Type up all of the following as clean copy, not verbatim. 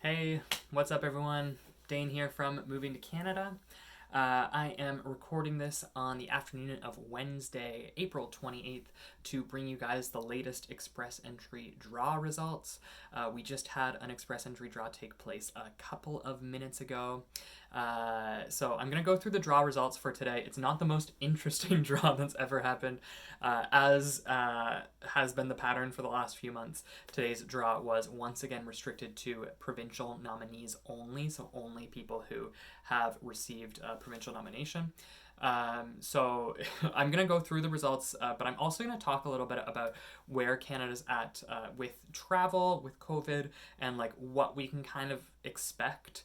Hey, what's up, everyone? Dane here from Moving to Canada. I am recording this on the afternoon of Wednesday, April 28th, to bring you guys the latest Express Entry draw results. We just had an Express Entry draw take place a couple of minutes ago. So I'm going to go through the draw results for today. It's not the most interesting draw that's ever happened, as has been the pattern for the last few months. Today's draw was once again restricted to provincial nominees only, so only people who have received a provincial nomination. So I'm going to go through the results, but I'm also going to talk a little bit about where Canada's at with travel, with COVID, and like what we can kind of expect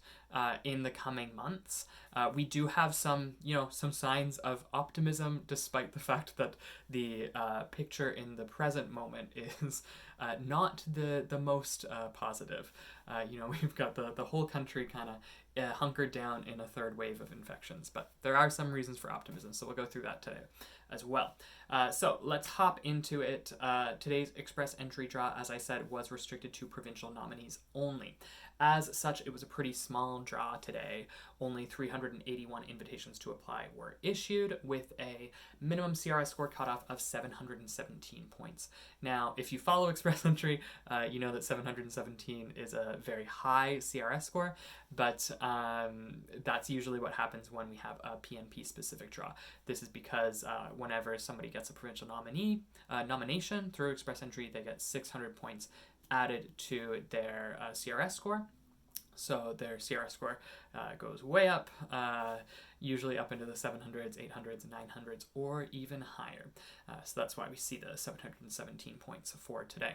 in the coming months. We do have some signs of optimism, despite the fact that the picture in the present moment is not the most positive. We've got the whole country kind of hunkered down in a third wave of infections, but there are some reasons for optimism, so we'll go through that today as well. So let's hop into it. Today's Express Entry draw, as I said, was restricted to provincial nominees only. As such, it was a pretty small draw today. Only 381 invitations to apply were issued, with a minimum CRS score cutoff of 717 points. Now, if you follow Express Entry, you know that 717 is a very high CRS score, but that's usually what happens when we have a PNP specific draw. This is because whenever somebody gets a provincial nomination through Express Entry, they get 600 points added to their CRS score. So their CRS score goes way up, usually up into the 700s, 800s, 900s, or even higher. So that's why we see the 717 points for today.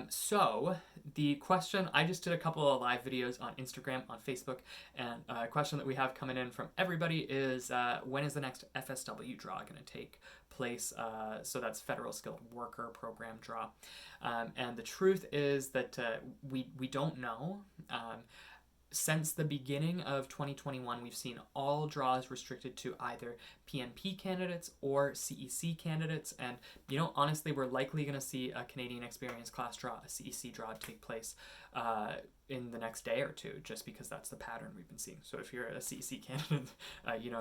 So the question, I just did a couple of live videos on Instagram, on Facebook, and a question that we have coming in from everybody is, when is the next FSW draw going to take place? So that's Federal Skilled Worker Program draw. And the truth is that we don't know. Since the beginning of 2021, we've seen all draws restricted to either PNP candidates or CEC candidates. And, honestly, we're likely going to see a Canadian Experience class draw, a CEC draw take place in the next day or two, just because that's the pattern we've been seeing. So if you're a CEC candidate,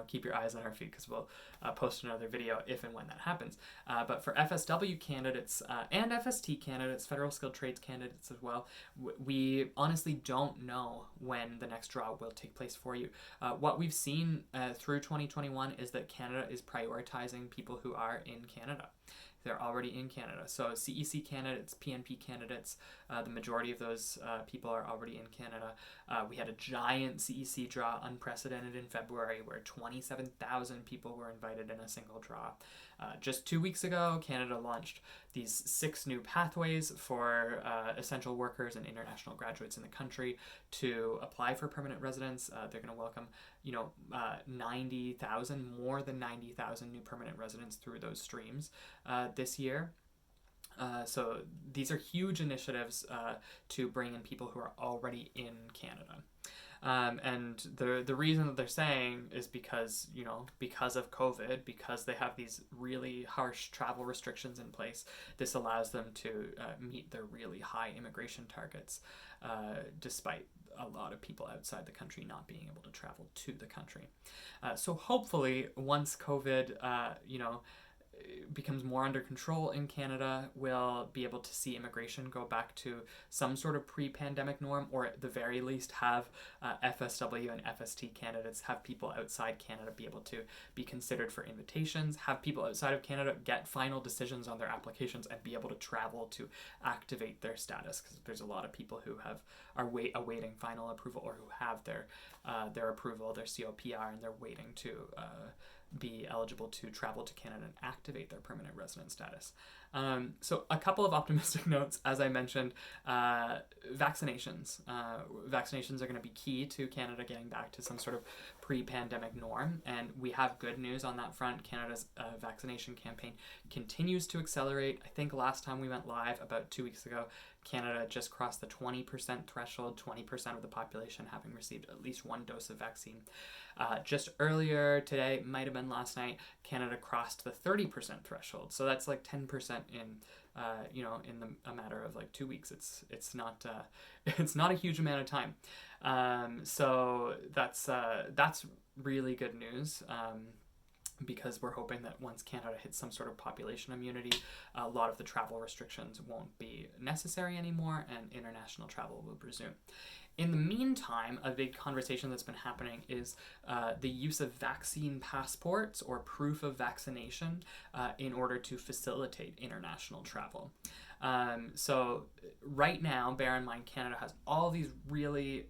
keep your eyes on our feed, because we'll post another video if and when that happens. But for FSW candidates and FST candidates, Federal Skilled Trades candidates as well, we honestly don't know when the next draw will take place for you. What we've seen through 2021 is that Canada is prioritizing people who are in Canada. They're already in Canada. So CEC candidates, PNP candidates, the majority of those people are already in Canada. We had a giant CEC draw, unprecedented in February, where 27,000 people were invited in a single draw. Just 2 weeks ago, Canada launched these 6 new pathways for essential workers and international graduates in the country to apply for permanent residence. They're going to welcome, 90,000, more than 90,000 new permanent residents through those streams this year. So these are huge initiatives to bring in people who are already in Canada. And the reason that they're saying is because, because of COVID, because they have these really harsh travel restrictions in place, this allows them to meet their really high immigration targets, despite a lot of people outside the country not being able to travel to the country. So hopefully, once COVID, becomes more under control in Canada, we'll be able to see immigration go back to some sort of pre-pandemic norm, or at the very least have FSW and FST candidates, have people outside Canada be able to be considered for invitations, have people outside of Canada get final decisions on their applications and be able to travel to activate their status, because there's a lot of people who are awaiting final approval, or who have their approval, their COPR, and they're waiting to be eligible to travel to Canada and activate their permanent resident status. So a couple of optimistic notes, as I mentioned, vaccinations. Vaccinations are going to be key to Canada getting back to some sort of pre-pandemic norm, and we have good news on that front. Canada's vaccination campaign continues to accelerate. I think last time we went live, about 2 weeks ago, Canada just crossed the 20% threshold, 20% of the population having received at least one dose of vaccine. Just earlier today, might have been last night, Canada crossed the 30% threshold. So that's like 10% in a matter of like 2 weeks. It's not it's not a huge amount of time. So that's really good news. Because we're hoping that once Canada hits some sort of population immunity, a lot of the travel restrictions won't be necessary anymore and international travel will resume. In the meantime, a big conversation that's been happening is the use of vaccine passports or proof of vaccination in order to facilitate international travel. So right now, bear in mind, Canada has all these really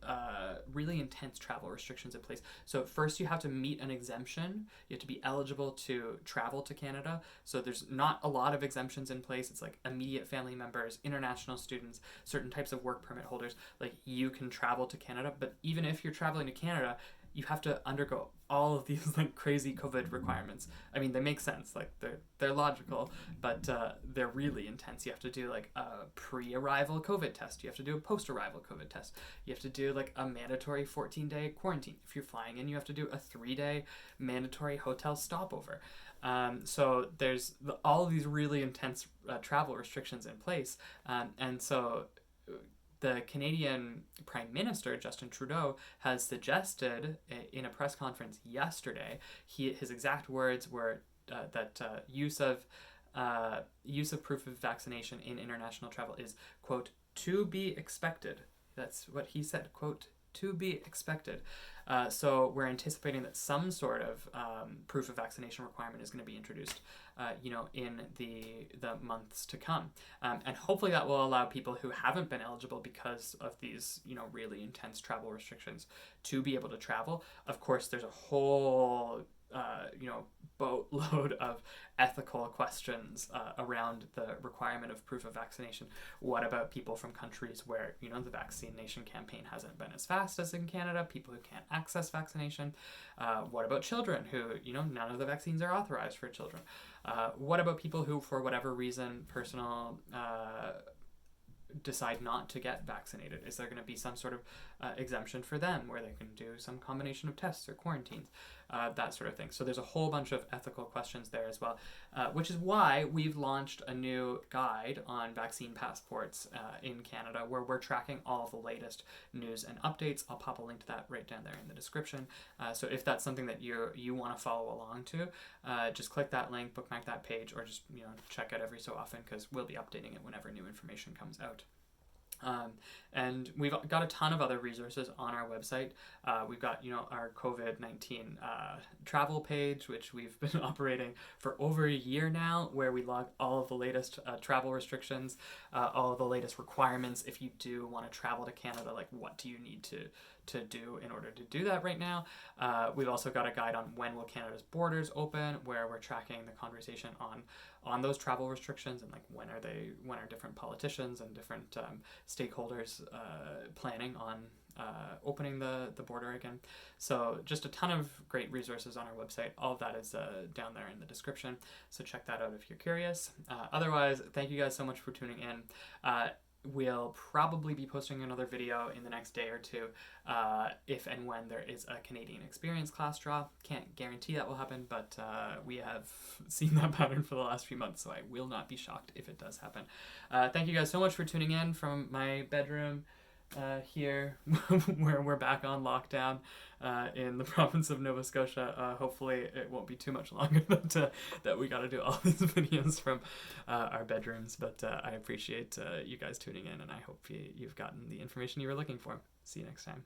intense travel restrictions in place. So first you have to meet an exemption. You have to be eligible to travel to Canada. So there's not a lot of exemptions in place. It's like immediate family members, international students, certain types of work permit holders. Like you can travel to Canada, but even if you're traveling to Canada, you have to undergo all of these like crazy COVID requirements. I mean, they make sense, like they're logical, but they're really intense. You have to do like a pre-arrival COVID test. You have to do a post-arrival COVID test. You have to do like a mandatory 14-day quarantine. If you're flying in, you have to do a 3-day mandatory hotel stopover. So there's all of these really intense travel restrictions in place, and so the Canadian Prime Minister, Justin Trudeau, has suggested in a press conference yesterday, his exact words were that use of proof of vaccination in international travel is, quote, to be expected. That's what he said, quote, to be expected. So we're anticipating that some sort of proof of vaccination requirement is going to be introduced, in the months to come. And hopefully that will allow people who haven't been eligible because of these, really intense travel restrictions to be able to travel. Of course, there's a whole boatload of ethical questions around the requirement of proof of vaccination. What about people from countries where, the vaccination campaign hasn't been as fast as in Canada, people who can't access vaccination? What about children who, none of the vaccines are authorized for children? What about people who, for whatever reason, personal decide not to get vaccinated? Is there going to be some sort of exemption for them where they can do some combination of tests or quarantines, that sort of thing? So there's a whole bunch of ethical questions there as well, which is why we've launched a new guide on vaccine passports in Canada, where we're tracking all of the latest news and updates. I'll pop a link to that right down there in the description. So if that's something that you want to follow along to, just click that link, bookmark that page, or just check it every so often, because we'll be updating it whenever new information comes out. And we've got a ton of other resources on our website. We've got, our COVID-19 travel page, which we've been operating for over a year now, where we log all of the latest travel restrictions, all of the latest requirements. If you do want to travel to Canada, like what do you need to do in order to do that right now? We've also got a guide on when will Canada's borders open, where we're tracking the conversation on those travel restrictions and like when are different politicians and different stakeholders planning on opening the border again. So just a ton of great resources on our website. All of that is down there in the description, so check that out if you're curious. Otherwise, thank you guys so much for tuning in. We'll probably be posting another video in the next day or two if and when there is a Canadian Experience class draw. Can't guarantee that will happen, but we have seen that pattern for the last few months, so I will not be shocked if it does happen. Thank you guys so much for tuning in from my bedroom here, where we're back on lockdown in the province of Nova Scotia. Hopefully it won't be too much longer that we got to do all these videos from our bedrooms, but I appreciate you guys tuning in, and I hope you've gotten the information you were looking for. See you next time.